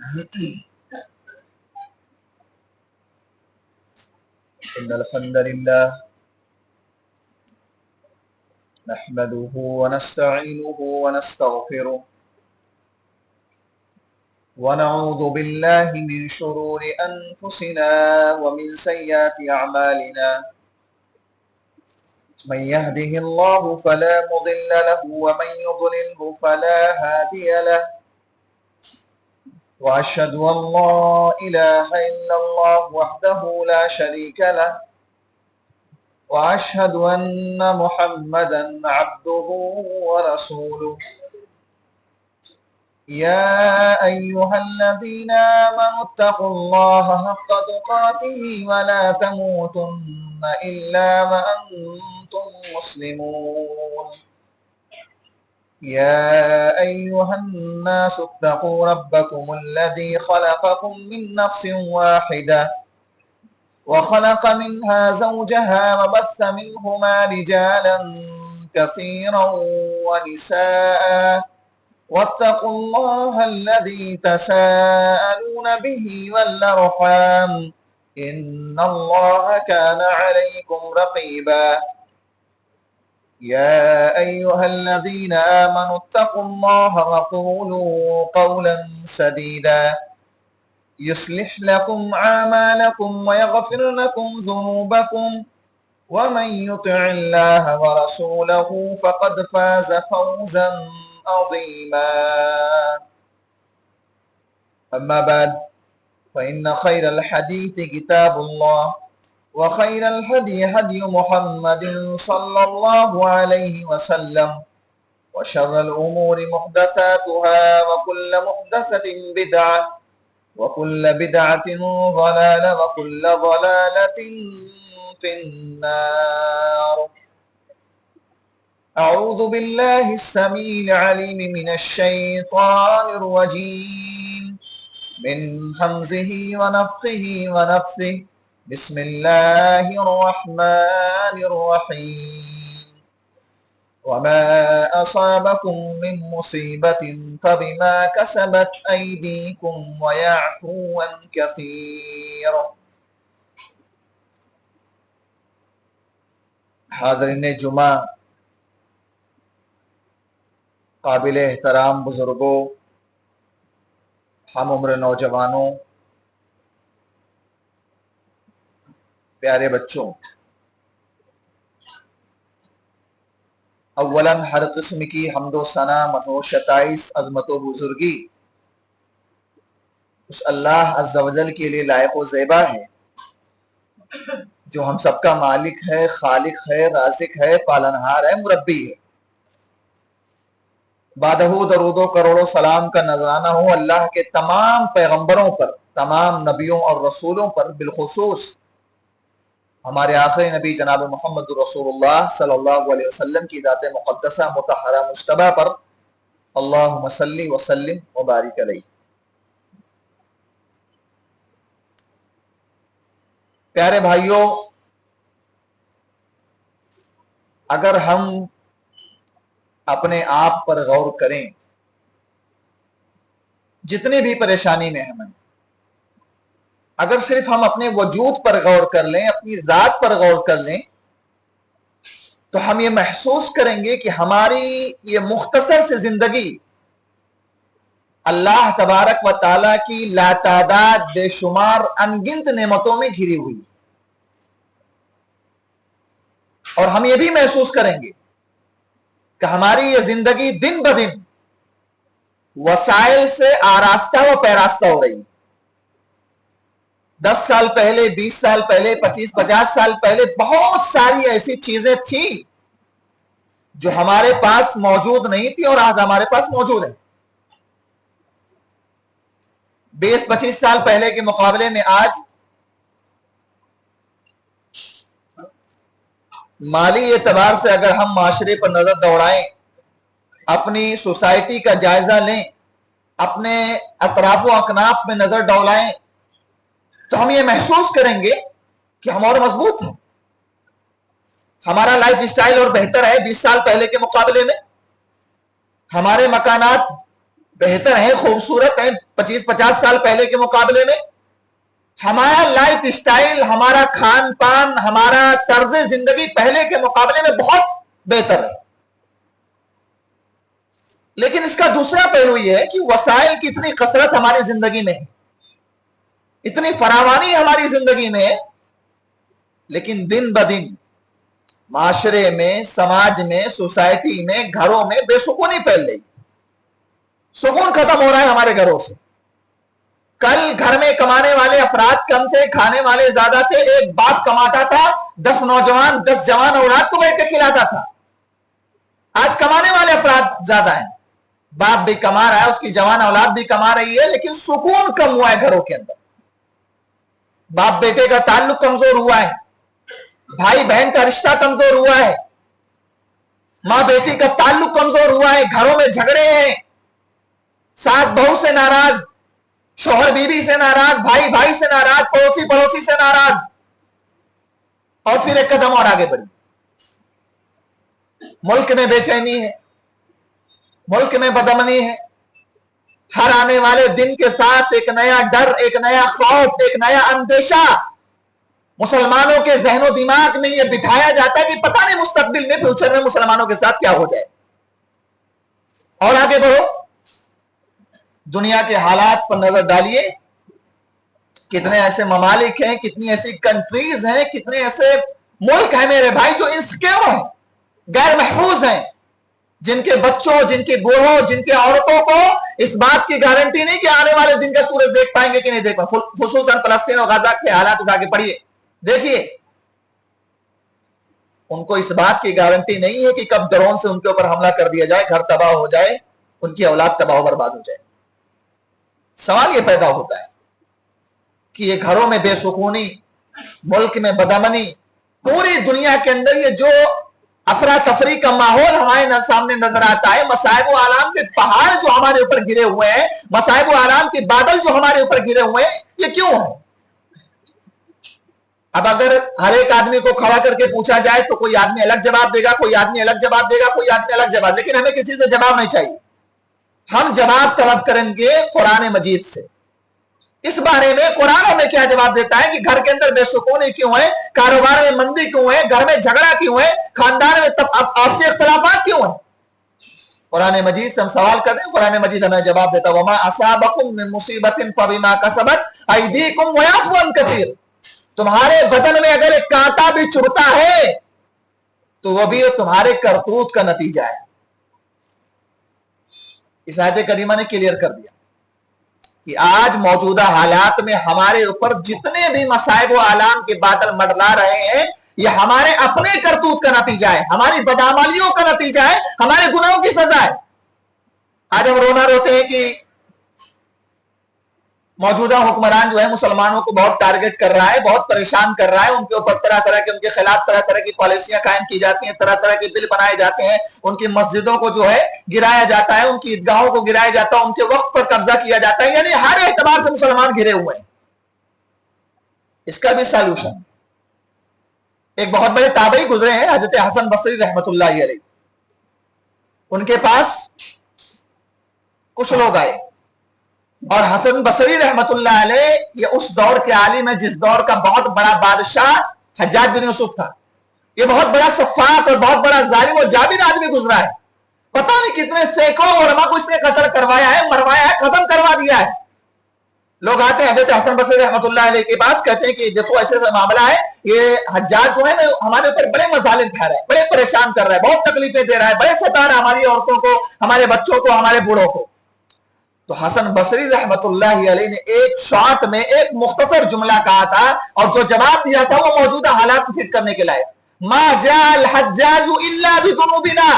إن الحمد لله نحمده ونستعينه ونستغفره ونعوذ بالله من شرور أنفسنا ومن سيئات أعمالنا من يهده الله فلا مضل له ومن يضلله فلا هادي له وأشهد أن لا إله إلا الله وحده لا شريك له وأشهد أن محمدا عبده ورسوله يا أيها الذين آمنوا اتقوا الله حق تقاته ولا تموتن إلا وأنتم مسلمون يا أيها الناس اتقوا ربكم الذي خلقكم من نفس واحدة وخلق منها زوجها وبث منهما رجالا كثيرا ونساء واتقوا الله الذي تساءلون به والأرحام إن الله كان عليكم رقيبا يا أيها الذين آمنوا اتقوا الله وقولوا قولا سديدا يصلح لكم أعمالكم ويغفر لكم ذنوبكم ومن يطع الله ورسوله فقد فاز فوزا عظيما أما بعد فإن خير الحديث كتاب الله وخير الهدي هدي محمد صلى الله عليه وسلم وشر الأمور محدثاتها وكل محدثة بدعة وكل بدعة ضلالة وكل ضلالة في النار أعوذ بالله السميع العليم من الشيطان الرجيم من همزه ونفخه ونفثه بسم الله الرحمن الرحيم وما أصابكم من مصيبة فبما كسبت أيديكم ويعفو عن كثير حاضرین جمعہ، قابل احترام بزرگوں، ہم عمر نوجوانوں، پیارے بچوں، اولاً ہر قسم کی حمد و ثنا، مدح و ستائش، عظمت و بزرگی اس اللہ عز و جل کے لیے لائق و زیبا ہے جو ہم سب کا مالک ہے، خالق ہے، رازق ہے، پالنہار ہے، مربی ہے۔ بعدہ درود و کروڑ و سلام کا نذرانہ ہو اللہ کے تمام پیغمبروں پر، تمام نبیوں اور رسولوں پر، بالخصوص ہمارے آخری نبی جناب محمد رسول اللہ صلی اللہ علیہ وسلم کی ذات مقدسہ مطہرہ مجتبیٰ پر، اللہم صلی وسلم وبارک علیہ۔ پیارے بھائیوں، اگر ہم اپنے آپ پر غور کریں، جتنی بھی پریشانی میں ہمیں، اگر صرف ہم اپنے وجود پر غور کر لیں، اپنی ذات پر غور کر لیں، تو ہم یہ محسوس کریں گے کہ ہماری یہ مختصر سی زندگی اللہ تبارک و تعالیٰ کی لاتعداد بے شمار انگنت نعمتوں میں گھری ہوئی، اور ہم یہ بھی محسوس کریں گے کہ ہماری یہ زندگی دن بدن وسائل سے آراستہ و پیراستہ ہو رہی ہے۔ 10 سال پہلے، 20 سال پہلے، 25-50 سال پہلے بہت ساری ایسی چیزیں تھیں جو ہمارے پاس موجود نہیں تھی اور آج ہمارے پاس موجود ہیں۔ 20-25 سال پہلے کے مقابلے میں آج مالی اعتبار سے اگر ہم معاشرے پر نظر دوڑائیں، اپنی سوسائٹی کا جائزہ لیں، اپنے اطراف و اکناف میں نظر ڈولائیں، تو ہم یہ محسوس کریں گے کہ ہم اور مضبوط ہیں، ہمارا لائف اسٹائل اور بہتر ہے 20 سال پہلے کے مقابلے میں، ہمارے مکانات بہتر ہیں، خوبصورت ہیں 25-50 سال پہلے کے مقابلے میں ہمارا لائف اسٹائل، ہمارا کھان پان، ہمارا طرز زندگی پہلے کے مقابلے میں بہت بہتر ہے. لیکن اس کا دوسرا پہلو یہ ہے کہ وسائل کی اتنی کثرت ہماری زندگی میں ہے، اتنی فراوانی ہماری زندگی میں ہے، لیکن دن بدن معاشرے میں، سماج میں، سوسائٹی میں، گھروں میں بے سکونی پھیل رہی. سکون ختم ہو رہا ہے ہمارے گھروں سے. کل گھر میں کمانے والے افراد کم تھے، کھانے والے زیادہ تھے. ایک باپ کماتا تھا، 10 نوجوان 10 جوان اولاد کو بیٹھ کے کھلاتا تھا. آج کمانے والے افراد زیادہ ہیں، باپ بھی کما رہا ہے، اس کی جوان اولاد بھی کما رہی ہے، لیکن سکون کم ہوا ہے گھروں کے اندر. باپ بیٹے کا تعلق کمزور ہوا ہے، بھائی بہن کا رشتہ کمزور ہوا ہے، ماں بیٹی کا تعلق کمزور ہوا ہے. گھروں میں جھگڑے ہیں، ساس بہو سے ناراض، شوہر بیوی سے ناراض، بھائی بھائی سے ناراض، پڑوسی پڑوسی سے ناراض. اور پھر ایک قدم اور آگے بڑھی، ملک میں بے چینی ہے، ملک میں بدامنی ہے. ہر آنے والے دن کے ساتھ ایک نیا ڈر، ایک نیا خوف، ایک نیا اندیشہ مسلمانوں کے ذہن و دماغ میں یہ بٹھایا جاتا ہے کہ پتہ نہیں مستقبل میں، فیوچر میں مسلمانوں کے ساتھ کیا ہو جائے. اور آگے بڑھو، دنیا کے حالات پر نظر ڈالیے. کتنے ایسے ممالک ہیں، کتنی ایسی کنٹریز ہیں، کتنے ایسے ملک ہیں میرے بھائی جو انسیکیور ہیں، غیر محفوظ ہیں، جن کے بچوں، جن کے بوڑھوں، جن کے عورتوں کو اس بات کی گارنٹی نہیں کہ آنے والے دن کا سورج دیکھ پائیں گے کہ نہیں دیکھ پائیں. خصوصاً فلسطین اور غزہ کے حالات اٹھا کے پڑھیے، دیکھیے. ان کو اس بات کی گارنٹی نہیں ہے کہ کب ڈرون سے ان کے اوپر حملہ کر دیا جائے، گھر تباہ ہو جائے، ان کی اولاد تباہ و برباد ہو جائے. سوال یہ پیدا ہوتا ہے کہ یہ گھروں میں بے سکونی، ملک میں بدامنی، پوری دنیا کے اندر یہ جو افراتفری کا ماحول ہمارے سامنے نظر آتا ہے، مصائب و آلام کے پہاڑ جو ہمارے اوپر گرے ہوئے ہیں، مصائب و آلام کے بادل جو ہمارے اوپر گرے ہوئے ہیں، یہ کیوں ہیں؟ اب اگر ہر ایک آدمی کو کھڑا کر کے پوچھا جائے تو کوئی آدمی الگ جواب دے گا، کوئی آدمی الگ جواب دے گا، کوئی آدمی الگ جواب، لیکن ہمیں کسی سے جواب نہیں چاہیے. ہم جواب طلب کریں گے قرآن مجید سے. اس بارے میں قرآن ہمیں کیا جواب دیتا ہے کہ گھر کے اندر بے سکونی کیوں ہے، کاروبار میں مندی کیوں ہے، گھر میں جھگڑا کیوں ہے، خاندان میں آپسی اختلافات کیوں ہیں. قرآن مجید سے ہم سوال کرتے ہیں، قرآن مجید ہمیں جواب دیتا ہے وما اصابکم من مصیبت فبما کسبت ایدیکم ویعفو عن کثیر. تمہارے بدن میں اگر ایک کانٹا بھی چبھتا ہے تو وہ بھی تمہارے کرتوت کا نتیجہ ہے. اس آیت کریمہ نے کلیئر کر دیا کہ آج موجودہ حالات میں ہمارے اوپر جتنے بھی مصائب و آلام کے بادل منڈلا رہے ہیں، یہ ہمارے اپنے کرتوت کا نتیجہ ہے، ہماری بدعمالیوں کا نتیجہ ہے، ہمارے گناہوں کی سزا ہے. آج ہم رونا روتے ہیں کہ موجودہ حکمران جو ہے مسلمانوں کو بہت ٹارگٹ کر رہا ہے، بہت پریشان کر رہا ہے. ان کے اوپر طرح طرح کے، ان کے خلاف طرح طرح کی پالیسیاں قائم کی جاتی ہیں، طرح طرح کے بل بنائے جاتے ہیں، ان کی مسجدوں کو جو ہے گرایا جاتا ہے، ان کی عیدگاہوں کو گرایا جاتا ہے، ان کے وقت پر قبضہ کیا جاتا ہے. یعنی ہر اعتبار سے مسلمان گھرے ہوئے ہیں. اس کا بھی سالوشن، ایک بہت بڑے تابعی گزرے ہیں حضرت حسن بصری رحمت اللہ علیہ. ان کے پاس کچھ لوگ آئے اور حسن بصری رحمت اللہ علیہ یہ اس دور کے عالم ہے جس دور کا بہت بڑا بادشاہ حجاج بن یوسف تھا. یہ بہت بڑا سفاک اور بہت بڑا ظالم اور جابر آدمی گزرا ہے. پتہ نہیں کتنے سینکڑوں علماء کو اس نے قتل کروایا ہے، مروایا ہے، ختم کروا دیا ہے. لوگ آتے ہیں حضرت حسن بصری رحمت اللہ علیہ کے پاس، کہتے ہیں کہ دیکھو ایسے ایسا معاملہ ہے، یہ حجاج جو ہے ہمارے اوپر بڑے مظالم ٹھہرا ہے، بڑے پریشان کر رہا ہے، بہت تکلیفیں دے رہا ہے، بڑے ستا رہا ہے ہماری عورتوں کو، ہمارے بچوں کو، ہمارے بوڑھوں کو. تو حسن بصری رحمت اللہ علیہ نے ایک شارٹ میں ایک مختصر جملہ کہا تھا، اور جو جواب دیا تھا وہ موجودہ حالات کو فٹ کرنے کے لائق. ما جاء الحجاج الا بذنوبنا.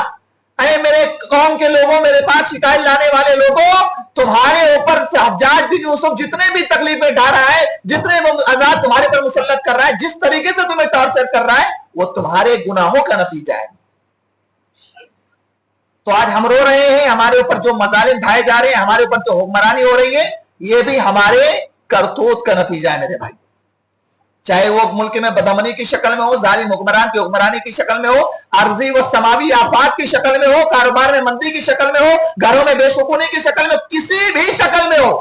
اے میرے قوم کے لوگوں، میرے پاس شکایت لانے والے لوگوں، تمہارے اوپر سے حجاج بن یوسف جتنے بھی تکلیفیں ڈھا رہا ہے، جتنے وہ عذاب تمہارے پر مسلط کر رہا ہے، جس طریقے سے تمہیں ٹارچر کر رہا ہے، وہ تمہارے گناہوں کا نتیجہ ہے. تو آج ہم رو رہے ہیں، ہمارے اوپر جو مظالم ڈھائے جا رہے ہیں، ہمارے اوپر جو حکمرانی ہو رہی ہے، یہ بھی ہمارے کرتوت کا نتیجہ ہے میرے بھائی. چاہے وہ ملک میں بدامنی کی شکل میں ہو، ظالم حکمران کی حکمرانی کی شکل میں ہو، عارضی و سماوی آفات کی شکل میں ہو، کاروبار میں مندی کی شکل میں ہو، گھروں میں بے سکونی کی شکل میں، کسی بھی شکل میں ہو،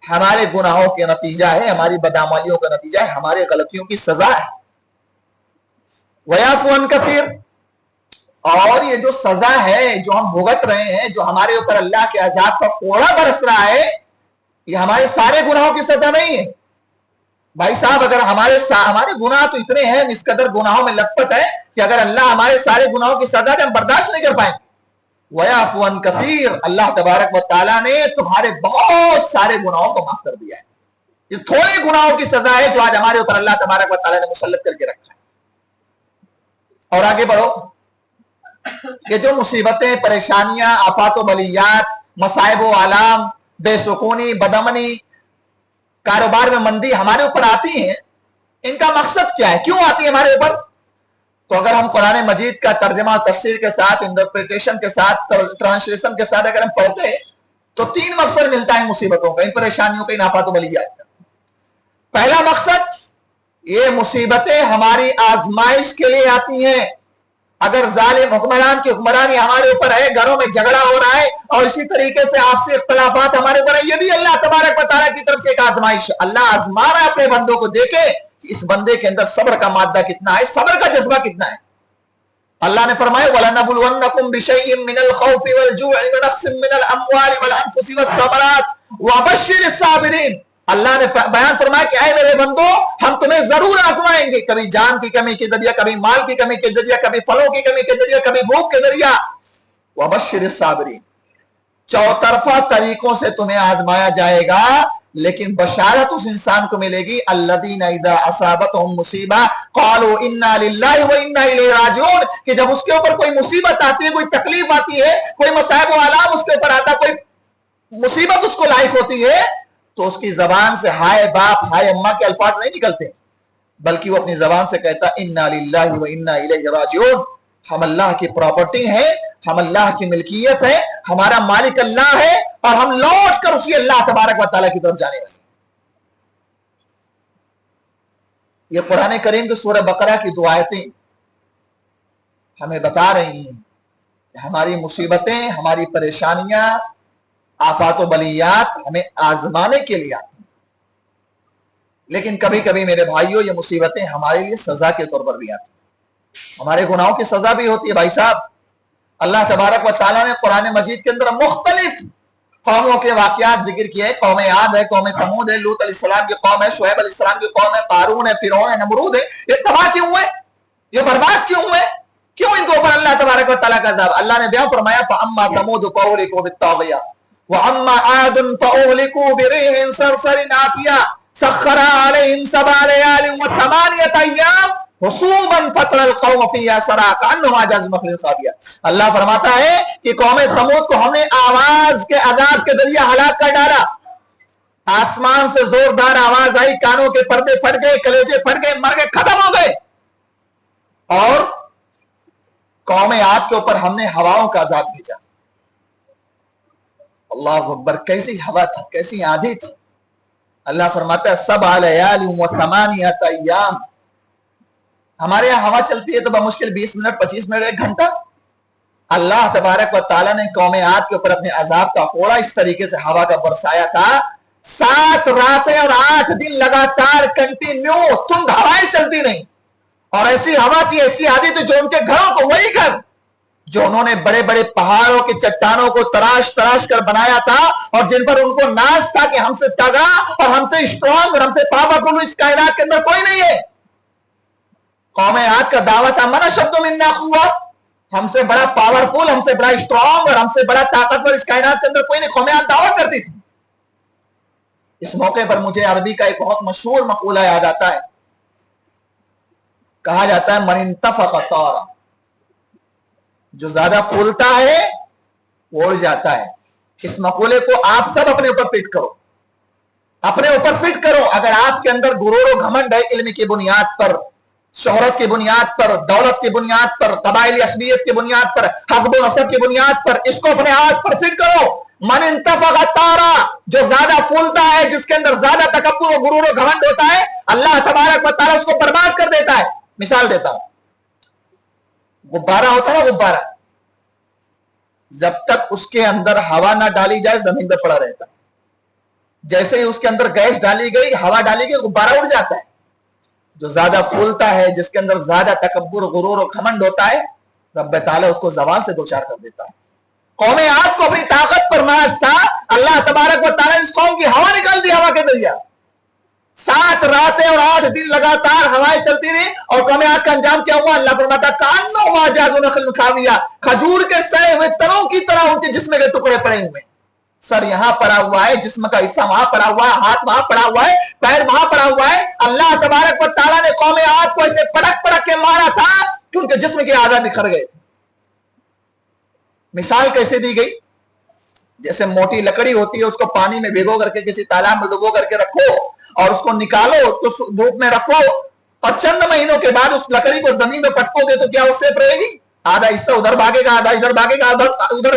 ہمارے گناہوں کے نتیجہ ہے، ہماری بدعمالیوں کا نتیجہ ہے، ہمارے غلطیوں کی سزا ہے۔ وَيَعْفُو عَنْ كَثِيرٍ، اور یہ جو سزا ہے جو ہم بھگت رہے ہیں، جو ہمارے اوپر اللہ کے عذاب کا کوڑا برس رہا ہے، یہ ہمارے سارے گناہوں کی سزا نہیں ہے۔ بھائی صاحب، اگر ہمارے گناہ تو اتنے ہیں، اس قدر گناہوں میں لت پت ہے کہ اگر اللہ ہمارے سارے گناہوں کی سزا دے ہم برداشت نہیں کر پائیں۔ وَيَعْفُو عَنْ كَثِيرٍ، اللہ تبارک و تعالیٰ نے تمہارے بہت سارے گناہوں کو معاف کر دیا ہے۔ یہ تھوڑے گناہوں کی سزا ہے جو آج ہمارے اوپر اللہ تبارک و تعالیٰ نے مسلط کر کے رکھا ہے۔ اور آگے بڑھو کہ جو مصیبتیں، پریشانیاں، آفات و بلیات، مصائب و آلام، بے سکونی، بدامنی، کاروبار میں مندی ہمارے اوپر آتی ہیں، ان کا مقصد کیا ہے؟ کیوں آتی ہے ہمارے اوپر؟ تو اگر ہم قرآن مجید کا ترجمہ تفسیر کے ساتھ، انٹرپریٹیشن کے ساتھ، ٹرانسلیشن کے ساتھ اگر ہم پڑھتے ہیں تو تین مقصد ملتا ہے مصیبتوں کا، ان پریشانیوں کا، ان آفات و بلیات کا۔ پہلا مقصد، یہ مصیبتیں ہماری آزمائش کے لیے آتی ہیں۔ اگر ظالم حکمران کی حکمرانی ہمارے اوپر ہے، گھروں میں جھگڑا ہو رہا ہے اور اسی طریقے سے آپسی اختلافات ہمارے اوپر ہے، یہ بھی اللہ تبارک و تعالیٰ کی طرف سے ایک آزمائش ہے۔ اللہ آزما رہا ہے اپنے بندوں کو، دیکھے اس بندے کے اندر صبر کا مادہ کتنا ہے، صبر کا جذبہ کتنا ہے۔ اللہ نے فرمایا وَلَنَبْلُوَنَّكُمْ بِشَيْءٍ مِّنَ الْخَوْفِ وَالْجُوعِ وَنَقْصٍ مِّنَ الْأَمْوَالِ وَالْأَنفُسِ وَالثَّمَرَاتِ وَبَشِّرِ الصَّابِرِينَ۔ اللہ نے بیان فرمایا کہ اے میرے بندو، ہم تمہیں ضرور آزمائیں گے، کبھی جان کی کمی کے ذریعہ، کبھی مال کی کمی کے ذریعہ، کبھی پھلوں کی کمی کے ذریعہ، کبھی بھوک کے ذریعہ۔ وَبَشِّرِ الصَّابِرِينَ، چوطرفہ طریقوں سے تمہیں آزمایا جائے گا، لیکن بشارت اس انسان کو ملے گی الذین اذا اصابتهم مصیبہ قالوا انا للہ وانا الیہ راجعون، کہ جب اس کے اوپر کوئی مصیبت آتی ہے، کوئی تکلیف آتی ہے، کوئی مصائب و آلام اس کے اوپر آتا، کوئی مصیبت اس کو لاحق ہوتی ہے، تو اس کی زبان سے ہائے باپ، ہائے اماں کے الفاظ نہیں نکلتے، بلکہ وہ اپنی زبان سے کہتا انا للہ وانا الیہ راجعون، ہم اللہ کی پراپرٹی ہیں، ہم اللہ کی ملکیت ہے، ہمارا مالک اللہ ہے، اور ہم لوٹ کر اسی اللہ تبارک و تعالیٰ کی طرف جانے والے ہیں۔ یہ قرآن کریم کی سورہ بقرہ کی دو آیتیں ہمیں بتا رہی ہیں کہ ہماری مصیبتیں، ہماری پریشانیاں، آفات و بلیات ہمیں آزمانے کے لیے آتی ہیں، لیکن کبھی کبھی میرے بھائیوں یہ مصیبتیں ہمارے لیے سزا کے طور پر بھی آتی ہیں، ہمارے گناہوں کی سزا بھی ہوتی ہے۔ بھائی صاحب، اللہ تبارک و تعالیٰ نے قرآن مجید کے اندر مختلف قوموں کے واقعات ذکر کیے، قوم عاد ہے، قوم ثمود ہے، لوط علیہ السلام کی قوم ہے، شعیب علیہ السلام کی قوم ہے، قارون ہے، فرعون ہے، نمرود ہے، یہ تباہ کیوں ہوئے؟ یہ برباد کیوں ہوئے؟ کیوں ان کے اوپر اللہ تبارک و تعالیٰ کا عذاب؟ اللہ نے بیان فرمایا فَأَمَّا ثَمُودُ فَأُهْلِكُوا بِالطَّاغِيَةِ وَأَمَّا عَادٌ فَأُهْلِكُوا بِرِيحٍ صَرْصَرٍ عَاتِيَةٍ سَخَّرَهَا عَلَيْهِمْ سَبْعَ لَيَالٍ وَثَمَانِيَةَ أَيَّامٍ حُسُومًا فَتَرَى الْقَوْمَ فِيهَا صَرْعَىٰ كَأَنَّهُمْ أَعْجَازُ نَخْلٍ خَاوِيَةٍ۔ اللہ فرماتا ہے کہ قوم ثمود کو ہم نے آواز کے عذاب کے ذریعے ہلاک کر ڈالا، آسمان سے زوردار آواز آئی، کانوں کے پردے پھٹ گئے، کلیجے پھٹ گئے، مر گئے، ختم ہو گئے۔ اور قوم عاد کے اوپر ہم نے ہواؤں کا عذاب بھیجا۔ اللہ اکبر، کیسی ہوا تھی، کیسی آندھی تھی۔ اللہ فرماتا ہے سبع لیال وثمانیۃ ایام، ہمارے یہاں ہوا چلتی ہے تو بمشکل 20 منٹ، 25 منٹ، 1 گھنٹہ۔ اللہ تبارک و تعالیٰ نے قوم عاد کے اوپر اپنے عذاب کا کوڑا اس طریقے سے ہوا کا برسایا تھا، 7 راتیں اور 8 دن لگاتار کنٹینیو تند ہوائیں چلتی نہیں، اور ایسی ہوا کی ایسی آندھی تو جو ان کے گھروں کو، وہی گھر جو انہوں نے بڑے بڑے پہاڑوں کی چٹانوں کو تراش تراش کر بنایا تھا، اور جن پر ان کو ناز تھا کہ ہم سے تگڑا اور ہم سے اسٹرانگ اور ہم سے پاورفل اس کائنات کے اندر کوئی نہیں ہے۔ قوم عاد کا دعوت تھا من اشد منا قوہ، ہم سے بڑا پاورفل، ہم سے بڑا اسٹرانگ اور ہم سے بڑا طاقتور اس کائنات کے اندر کوئی نہیں۔ قوم عاد دعوت کرتی تھی۔ اس موقع پر مجھے عربی کا ایک بہت مشہور مقولہ یاد آتا ہے، کہا جاتا ہے من انتفخ طار، جو زیادہ پھولتا ہے وہ اڑ جاتا ہے۔ اس مقولے کو آپ سب اپنے اوپر فٹ کرو، اپنے اوپر فٹ کرو۔ اگر آپ کے اندر غرور و گھمنڈ ہے، علم کی بنیاد پر، شہرت کی بنیاد پر، دولت کی بنیاد پر، قبائلی عصبیت کی بنیاد پر، حسب و نسب کی بنیاد پر، اس کو اپنے ہاتھ پر فٹ کرو۔ من انتفخ طارا، جو زیادہ پھولتا ہے، جس کے اندر زیادہ تکبر و غرور و گھمنڈ ہوتا ہے، اللہ تبارک و تعالیٰ اس کو برباد کر دیتا ہے۔ مثال دیتا ہوں، غبارہ ہوتا ہے نا، غبارہ جب تک اس کے اندر ہوا نہ ڈالی جائے زمین پہ پڑا رہتا ہے، جیسے ہی اس کے اندر گیس ڈالی گئی، ہوا ڈالی گئی، غبارہ اڑ جاتا ہے. جو زیادہ پھولتا ہے، جس کے اندر زیادہ تکبر، غرور و گھمنڈ ہوتا ہے، رب تعالیٰ اس کو زوال سے دوچار کر دیتا ہے. قوم عاد کو اپنی طاقت پر ناز تھا، اللہ تبارک و تعالیٰ نے اس قوم کی ہوا نکال دی، ہوا کے ذریعہ 7 راتیں اور 8 دن لگاتار ہوائیں چلتی رہی. اور قوم عاد کا انجام کیا ہوا؟ اللہ فرماتا کانو ماجاز نخل خاویہ، کھجور کے سڑے ہوئے تنوں کی طرح ان کے جسم کے ٹکڑے پڑے ہوئے. سر یہاں پڑا ہوا ہے، جسم کا حصہ وہاں پڑا ہوا ہے، ہاتھ وہاں پڑا ہوا ہے، پیر وہاں پڑا ہوا ہے. اللہ تبارک و تعالیٰ نے قوم عاد کو ایسے پڑک پڑک کے مارا تھا کہ ان کے جسم کے اعضاء بکھر گئے تھے. مثال کیسے دی گئی؟ جیسے موٹی لکڑی ہوتی ہے، اس کو پانی میں بھگو کر کے کسی تالاب میں ڈبو کر کے رکھو اور اس کو نکالو، اس کو دھوپ میں رکھو اور چند مہینوں کے بعد اس لکڑی کو زمین میں پٹکو گے تو کیا اس سے رہے گی؟ آدھا حصہ ادھر بھاگے گا، آدھا ادھر بھاگے گا، ادھر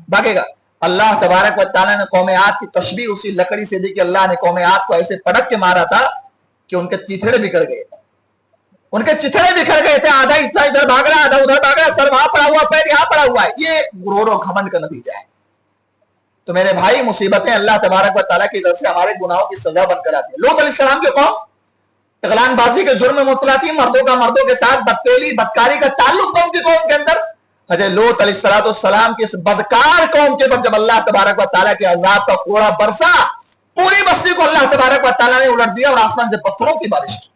بھاگے گا. اللہ تبارک و تعالیٰ نے قوم عاد کی تشبیہ اسی لکڑی سے دی کہ اللہ نے قوم عاد کو ایسے پٹک کے مارا تھا کہ ان کے چیتھڑے بکھر گئے تھے. ان کے چتھڑے بکھر گئے تھے، آدھا حصہ ادھر بھاگ رہا، آدھا ادھر بھاگ رہا، سر وہاں پڑا ہوا، پیر یہاں پڑا ہوا ہے. یہ غرور و گھمنڈ کا نتیجہ ہے. تو میرے بھائی، مصیبتیں اللہ تبارک و تعالیٰ کی طرف سے ہمارے گناہوں کی سزا بن کر آتی ہے. لوط علیہ السلام کے قوم اغلان بازی کے جرم میں مبتلا تھی، مردوں کا مردوں کے ساتھ بدفعلی بدکاری کا تعلق تھا ان کی قوم کے اندر. حضرت لوط علیہ السلام کی اس بدکار قوم کے پر جب اللہ تبارک و تعالیٰ کے عذاب کا کوڑا برسا، پوری بستی کو اللہ تبارک و تعالیٰ نے الٹ دیا اور آسمان سے پتھروں کی بارش کی.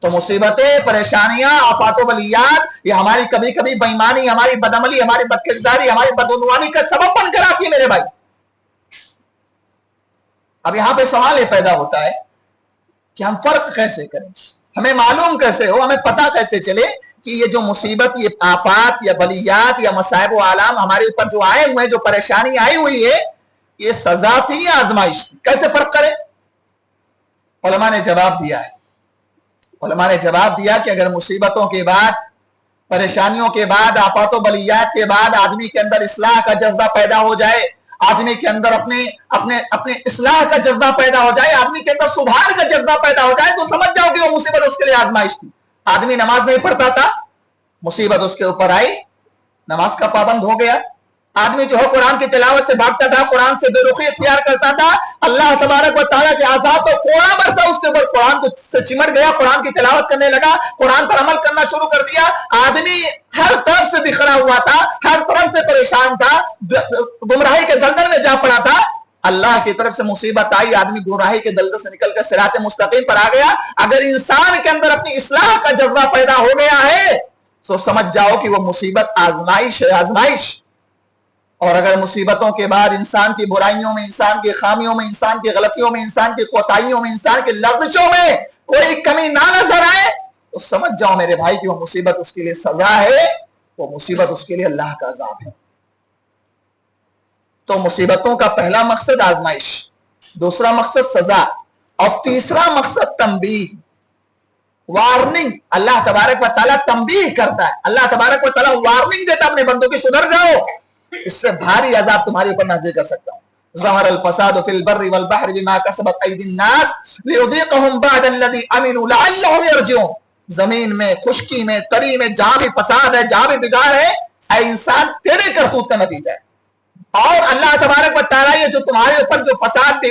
تو مصیبتیں، پریشانیاں، آفات و بلیات یہ ہماری کبھی کبھی بےایمانی، ہماری بدعملی، ہماری بدکرداری، ہماری بدعنوانی کا سبب بن کر آتی ہے میرے بھائی. اب یہاں پہ سوال یہ پیدا ہوتا ہے کہ ہم فرق کیسے کریں، ہمیں معلوم کیسے ہو، ہمیں پتہ کیسے چلے کہ یہ جو مصیبت، یہ آفات یا بلیات یا مصائب و آلام ہمارے اوپر جو آئے ہوئے ہیں، جو پریشانی آئی ہوئی ہے، یہ سزا تھی یا آزمائش تھی؟ کیسے فرق کریں؟ علماء نے جواب دیا ہے. علماء نے جواب دیا کہ اگر مصیبتوں کے بعد، پریشانیوں کے بعد، آفات و بلیات کے بعد آدمی کے اندر اصلاح کا جذبہ پیدا ہو جائے، آدمی کے اندر اپنے اصلاح کا جذبہ پیدا ہو جائے، آدمی کے اندر سدھار کا جذبہ پیدا ہو جائے، تو سمجھ جاؤ کہ وہ مصیبت اس کے لیے آزمائش تھی. آدمی نماز نہیں پڑھتا تھا، مصیبت اس کے اوپر آئی، نماز کا پابند ہو گیا. آدمی جو ہے قرآن کی تلاوت سے بھاگتا تھا، قرآن سے بے رخی اختیار کرتا تھا، اللہ تبارک و تعالیٰ کے عذاب پر کوڑا برسا اس کے اوپر، قرآن کو سے چمٹ گیا، قرآن کی تلاوت کرنے لگا، قرآن پر عمل کرنا شروع کر دیا. آدمی ہر طرف سے بکھرا ہوا تھا، ہر طرف سے پریشان تھا، گمراہی کے دلدل میں جا پڑا تھا. اللہ کی طرف سے مصیبت آئی، آدمی گمراہی کے دلدل سے نکل کر صراط مستقیم پر آ گیا. اگر انسان کے اندر اپنی اصلاح کا جذبہ پیدا ہو گیا ہے تو سمجھ جاؤ کہ وہ مصیبت آزمائش ہے، آزمائش. اور اگر مصیبتوں کے بعد انسان کی برائیوں میں، انسان کی خامیوں میں، انسان کی غلطیوں میں، انسان کی کوتاہیوں میں، انسان کی لغزشوں میں کوئی کمی نہ نظر آئے تو سمجھ جاؤ میرے بھائی کہ وہ مصیبت اس کے لیے سزا ہے، وہ مصیبت اس کے لیے اللہ کا عذاب ہے. تو مصیبتوں کا پہلا مقصد آزمائش، دوسرا مقصد سزا، اور تیسرا مقصد تنبیہ، وارننگ. اللہ تبارک و تعالیٰ تنبیہ کرتا ہے، اللہ تبارک و تعالیٰ وارننگ دیتا ہے اپنے بندوں کی، سدھر جاؤ، اس سے بھاری عذاب تمہارے اوپر نازل کر سکتا ہوں. ظہر الفساد فی البر والبحر بما کسبت ایدی الناس لیذیقہم بعد الذی عملوا لعلہم یرجعون. زمین میں، خشکی میں، تری میں جہاں بھی فساد ہے، جہاں بھی بگاڑ ہے، اے انسان تیرے کرتوت کا نتیجہ ہے. اور اللہ تبارک و تعالیٰ یہ جو تمہارے اوپر جو فساد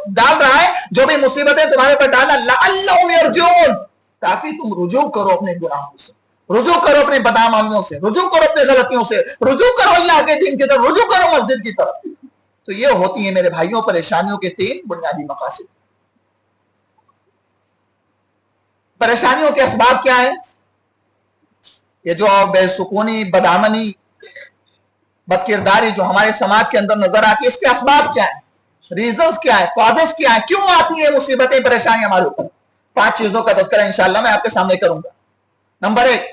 ڈال رہا ہے، جو بھی مصیبتیں تمہارے اوپر ڈالا، لعلہم یرجعون، تاکہ تم رجوع کرو اپنے گناہوں سے، رجوع کرو اپنے بدعمالیوں سے، رجوع کرو اپنے غلطیوں سے، رجوع کرو اللہ کے دین کی طرف، رجوع کرو مسجد کی طرف. تو یہ ہوتی ہیں میرے بھائیوں پریشانیوں کے 3 بنیادی مقاصد. پریشانیوں کے اسباب کیا ہیں؟ یہ جو بے سکونی، بدامنی، بد کرداری جو ہمارے سماج کے اندر نظر آتی ہے، اس کے اسباب کیا ہیں؟ ریزنز کیا ہیں؟ کازز کیا ہیں؟ کیوں آتی ہیں مصیبتیں، پریشانیاں ہمارے اوپر؟ 5 چیزوں کا تذکرہ انشاءاللہ میں آپ کے سامنے کروں گا. نمبر 1،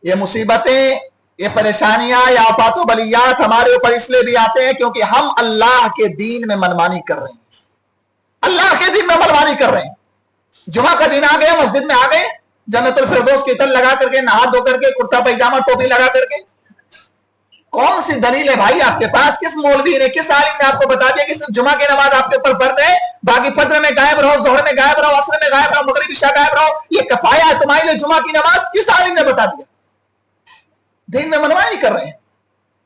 یہ مصیبتیں، یہ پریشانیاں یا آفات و بلیات ہمارے اوپر اس لیے بھی آتے ہیں کیونکہ ہم اللہ کے دین میں منمانی کر رہے ہیں. اللہ کے دین میں منمانی کر رہے ہیں. جمعہ کا دن آ گیا، مسجد میں آ گئے، جنت الفردوس کی تل لگا کر کے، نہا دھو کر کے، کرتا پیجامہ ٹوپی لگا کر کے. کون سی دلیل ہے بھائی آپ کے پاس؟ کس مولوی نے، کس عالم نے آپ کو بتا دیا کہ صرف جمعہ کی نماز آپ کے اوپر فرض ہے، باقی فجر میں غائب رہو، ظہر میں غائب رہو، عصر میں غائب رہو، مغرب عشاء غائب رہو، یہ کفایہ ہے تمہارے لیے جمعہ کی نماز؟ کس عالم نے بتا دیا؟ دین میں منمانی کر رہے ہیں.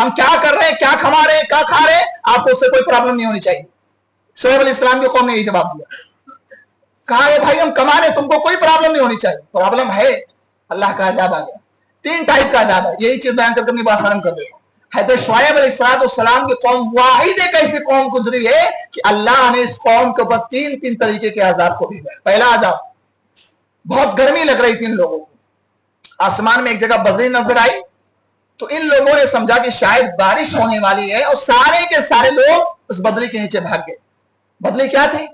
ہم کیا کر رہے ہیں, کیا کھا رہے ہیں, کیا کھا رہے ہیں, آپ کو اس سے کوئی پرابلم نہیں ہونی چاہیے. شعیب علیہ السلام کی قوم نے یہی جواب دیا, کہا ہے بھائی ہم کما رہے, تم کو کوئی پرابلم نہیں ہونی چاہیے. پرابلم ہے, اللہ کا عذاب آ گیا. 3 ٹائپ کا عذاب ہے, یہی چیز بیان کر کے اپنی بات ختم کر دیتا ہوں. حضرت شعیب علیہ السلام کی قوم واحد ایک ایسی قوم گزری ہے کہ اللہ نے اس قوم کے اوپر 3 طریقے کے عذاب کو بھیجا. پہلا عذاب, بہت گرمی لگ رہی تھی ان لوگوں کو, آسمان میں ایک جگہ بدلی نظر آئی تو ان لوگوں نے سمجھا کہ شاید بارش ہونے والی ہے, اور سارے کے سارے لوگ اس بدلی کے نیچے بھاگ گئے. بدلی کیا تھی؟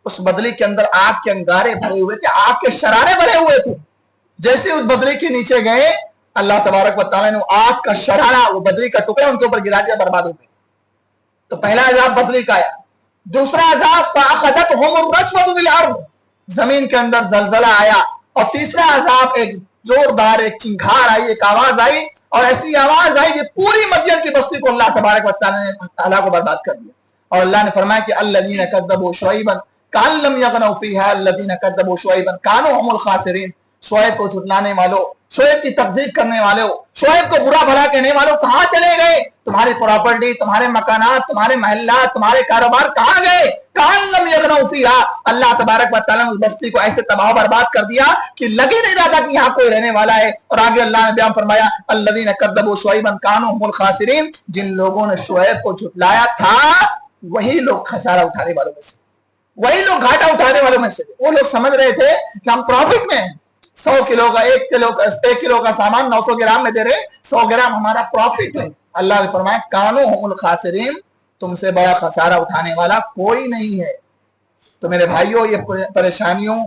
اس بدلی کے اندر آگ کے انگارے بھرے ہوئے تھے, آگ کے شرارے بھرے ہوئے تھے. جیسے اس بدلی کے نیچے گئے, اللہ تبارک و تعالیٰ نے آگ کا شرارہ, وہ بدلی کا ٹکڑا ان کے اوپر گرا دیا, برباد ہو گئے. تو پہلا عذاب بدلی کا آیا. دوسرا عذاب فاخذتهم الرجفة بالارض, زمین کے اندر زلزلہ آیا. اور تیسرا عذاب ایک زوردار ایک چنگھار آئی, ایک آواز آئی, اور ایسی آواز آئی کہ پوری مدین کی بستی کو اللہ تبارک و تعالیٰ کو برباد کر دیا. اور اللہ نے فرمایا کہ الذین کذبوا شعیبا کأن لم یغنوا فیہا الذین کذبوا شعیبا کانوا هم الخاسرین. شعیب کو جھٹلانے والوں, شعیب کی تکذیب کرنے والوں, شعیب کو برا بھلا کہنے والوں کہاں چلے گئے؟ تمہاری پراپرٹی, تمہارے مکانات, تمہارے محلات, تمہارے کاروبار کہاں گئے؟ کأن لم یغنوا فیہا, اللہ تبارک و تعالیٰ نے اس بستی کو ایسے تباہ برباد کر دیا کہ لگ ہی نہیں رہا تھا کہ یہاں کوئی رہنے والا ہے. اور آگے اللہ نے بیان فرمایا الذین کذبوا شعیبا کانوا هم الخاسرین, جن لوگوں نے شعیب کو جھٹلایا تھا وہی لوگ خسارہ اٹھانے والوں میں سے, وہی لوگ گھاٹا اٹھانے والوں میں سے. وہ لوگ سمجھ رہے تھے کہ ہم پروفٹ میں ہیں, 100 کلو کا 1 کلو کا سامان 900 گرام میں دے رہے, 100 گرام ہمارا پروفٹ ہے. اللہ نے فرمایا کانوا هم الخاسرین, تم سے بڑا خسارہ اٹھانے والا کوئی نہیں ہے. تو میرے بھائیوں, یہ پریشانیوں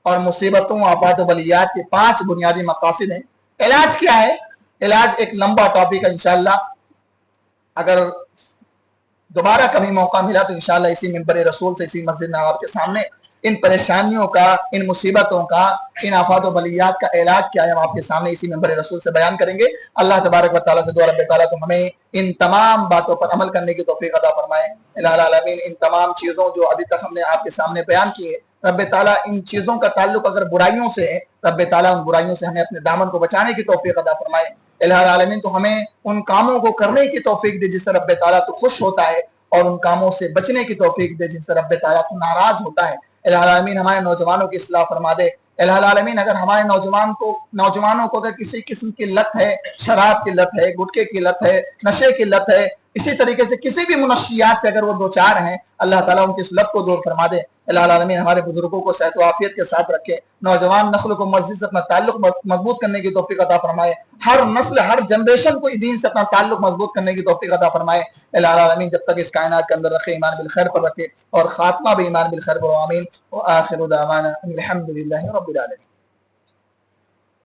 اور مصیبتوں, آفات و بلیات کے 5 بنیادی مقاصد ہیں. علاج کیا ہے؟ علاج ایک لمبا ٹاپک ہے, انشاءاللہ اگر دوبارہ کبھی موقع ملا تو انشاءاللہ اسی منبر رسول سے, اسی مسجد میں آپ کے سامنے ان پریشانیوں کا, ان مصیبتوں کا, ان آفات و بلیات کا علاج کیا ہے, ہم آپ کے سامنے اسی منبر رسول سے بیان کریں گے. اللہ تبارک و تعالیٰ سے دعا رب تعالیٰ تو ہمیں ان تمام باتوں پر عمل کرنے کی توفیق عطا فرمائے. الہ العالمین, ان تمام چیزوں جو ابھی تک ہم نے آپ کے سامنے بیان کی ہے, رب تعالیٰ ان چیزوں کا تعلق اگر برائیوں سے ہے, رب تعالیٰ ان برائیوں سے ہمیں اپنے دامن کو بچانے کی توفیق عطا فرمائے. الہ العالمین, تو ہمیں ان کاموں کو کرنے کی توفیق دے جس سے رب تعالیٰ تو خوش ہوتا ہے, اور ان کاموں سے بچنے کی توفیق دے جن سے رب تعالیٰ تو ناراض ہوتا ہے. الہ العالمین, ہمارے نوجوانوں کی اصلاح فرما دے. الہ العالمین, اگر ہمارے نوجوانوں کو اگر کسی قسم کی لت ہے, شراب کی لت ہے, گٹکے کی لت ہے, نشے کی لت ہے, اسی طریقے سے کسی بھی منشیات سے اگر وہ دو چار ہیں, اللہ تعالیٰ ان کی اس لت کو دور فرما دے. الہ العالمین, ہمارے بزرگوں کو صحت و عافیت کے ساتھ رکھے, نوجوان نسل کو مسجد سے اپنا تعلق مضبوط کرنے کی توفیق عطا فرمائے, ہر نسل ہر جنریشن کو دین سے اپنا تعلق مضبوط کرنے کی توفیق عطا فرمائے. الہ العالمین, جب تک اس کائنات کے اندر رکھے, ایمان بالخیر پر رکھے, اور خاتمہ بھی ایمان بالخیر پر. آمین. وآخر دعوانا الحمد للہ رب العالمین.